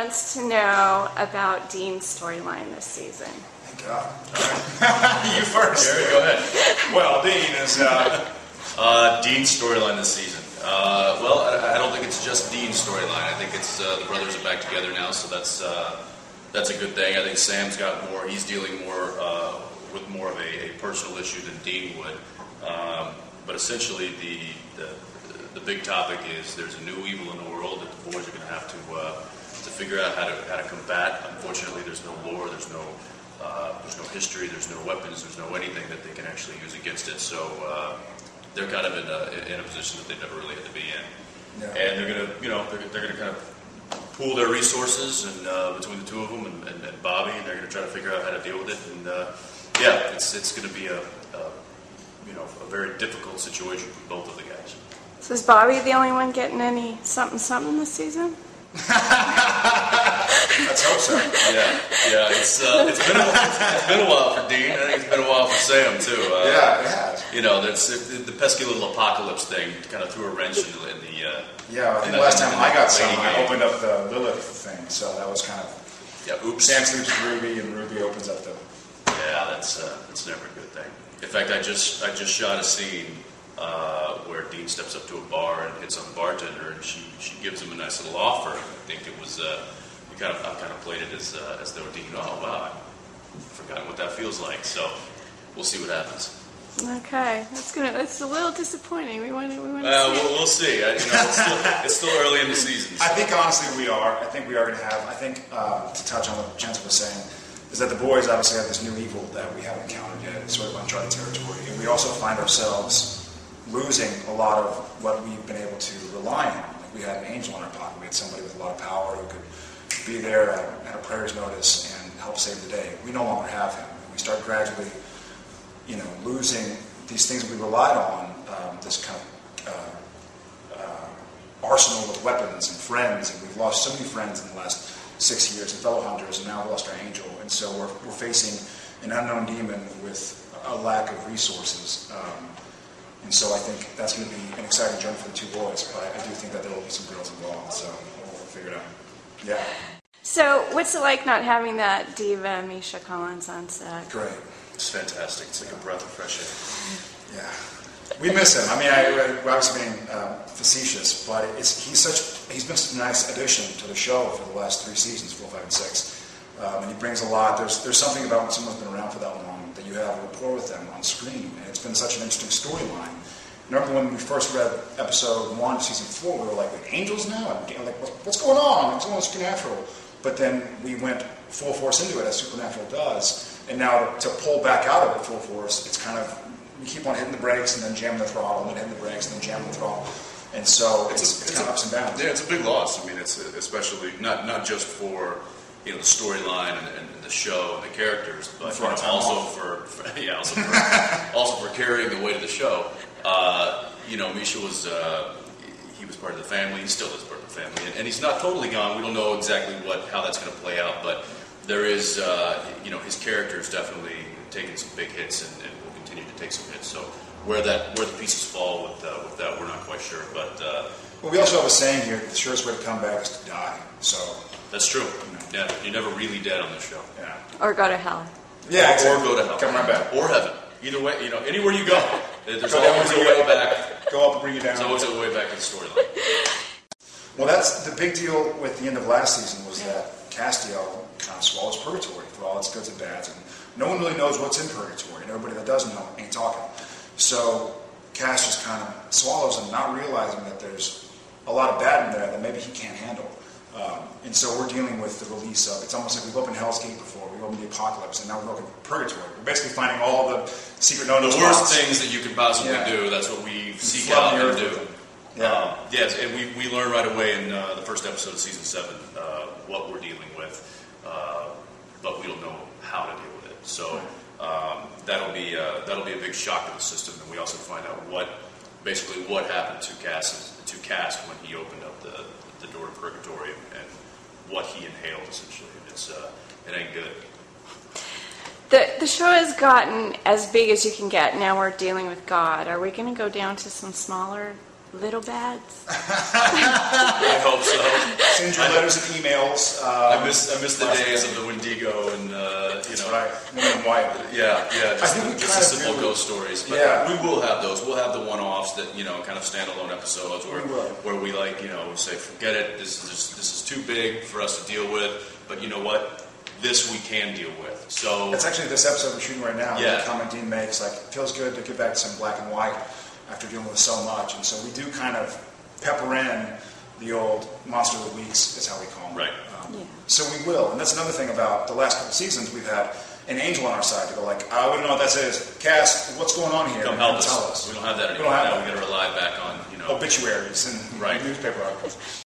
wants to know about Dean's storyline this season. Thank God. You first. Gary, go ahead. Well, Dean is... Dean's storyline this season. Well, I don't think it's just Dean's storyline. I think it's the brothers are back together now, so that's a good thing. I think Sam's got more. He's dealing more with more of a personal issue than Dean would. But essentially, the big topic is there's a new evil in the world that the boys are going to have to figure out how to combat. Unfortunately, there's no lore, there's no history, there's no weapons, there's no anything that they can actually use against it. So they're kind of in a position that they've never really had to be in. Yeah. And they're going to they're going to kind of pool their resources and between the two of them and Bobby, and they're going to try to figure out how to deal with it. And it's going to be a very difficult situation for both of the guys. So is Bobby the only one getting any something this season? Let's hope so. Yeah. It's been a while for Dean. I think it's been a while for Sam too. Yeah, it has. The pesky little apocalypse thing kind of threw a wrench in the. Yeah, I think last time I got some, I opened up the Lilith thing, so that was kind of. Yeah, oops. Sam sleeps with Ruby, and Ruby opens up the. Yeah, that's never a good thing. In fact, I just shot a scene where Dean steps up to a bar and hits on the bartender, and she gives him a nice little offer. I think it was I kind of played it as though Dean, oh wow, I've forgotten what that feels like. So we'll see what happens. Okay, that's a little disappointing. We want to see. We'll see. It's still early in the season. So. I think honestly we are. I think we are going to have. I think to touch on what Jensen was saying, is that the boys obviously have this new evil that we haven't encountered yet. It's sort of uncharted territory, and we also find ourselves losing a lot of what we've been able to rely on. Like we had an angel in our pocket. We had somebody with a lot of power who could be there at a prayer's notice and help save the day. We no longer have him. We start gradually, losing these things we relied on. This kind of arsenal of weapons and friends, and we've lost so many friends in the last 6 years, and fellow hunters, and now we lost our angel. And so we're facing an unknown demon with a lack of resources. And so I think that's going to be an exciting journey for the two boys, but I do think that there will be some girls involved, so we'll figure it out. Yeah. So what's it like not having that diva Misha Collins on set? Great. It's fantastic. It's like a breath of fresh air. Yeah. We miss him. I mean, we're obviously being facetious, but he's been such a nice addition to the show for the last 3 seasons, 4, 5, and 6. And he brings a lot. There's something about when someone's been around for that long that you have a rapport with them on screen, and it's been such an interesting storyline. Remember when we first read episode 1, season 4, we were like, angels now? And like, what's going on? It's almost supernatural. But then we went full force into it, as Supernatural does. And now to pull back out of it full force, it's kind of, we keep on hitting the brakes and then jamming the throttle, and then hitting the brakes and then jamming the throttle. And so it's kind of ups and downs. Yeah, it's a big loss. I mean, it's especially not just for the storyline and the show and the characters, but also for carrying the weight of the show. Misha was he was part of the family. He still is part of the family, and he's not totally gone. We don't know exactly how that's going to play out, but there is his character is definitely taking some big hits and will continue to take some hits. So where the pieces fall with that, we're not quite sure. But we also have a saying here: the surest way to come back is to die. So that's true. Yeah, you're never really dead on this show. Yeah. Or go to hell. Yeah, or go to hell. Come right back. Or heaven. Either way, anywhere you go, there's always a way back. Go up and bring you down. There's always a way back in the storyline. Well, that's the big deal with the end of last season was that Castiel kind of swallows purgatory for all its goods and bads, and no one really knows what's in purgatory, and everybody that does know ain't talking. So Cass just kind of swallows him, not realizing that there's a lot of bad in there that maybe he can't handle. And so we're dealing with the release of, it's almost like we've opened Hell's Gate before, we've opened the Apocalypse, and now we're opening Purgatory. We're basically finding all the secret known the worst things that you could possibly do, that's what we seek out and do. Yes, and we learn right away in the first episode of season 7 what we're dealing with, but we don't know how to deal with it. So that'll be a big shock to the system, and we also find out what happened to Cass when he opened up the door to Purgatory and what he inhaled essentially. It ain't good. The show has gotten as big as you can get. Now we're dealing with God. Are we going to go down to some smaller little bads? I hope so. Send your letters and emails. I miss the days of the Wendigo and That's right, Women in White. Yeah. Just the simple do. ghost stories. But we will have those. We'll have the one-offs that kind of standalone episodes where we say forget it. This is too big for us to deal with. But you know what? This we can deal with. So it's actually this episode we're shooting right now. Yeah. The comment Dean makes, like, it feels good to get back to some black and white after dealing with so much. And so we do kind of pepper in the old Monster of the Weeks, is how we call them. Right. So we will. And that's another thing about the last couple seasons. We've had an angel on our side to go like, we don't know what that is. Cass, what's going on here? Come help us. Tell us. We don't have that anymore. We got to rely back on obituaries and Right. newspaper articles.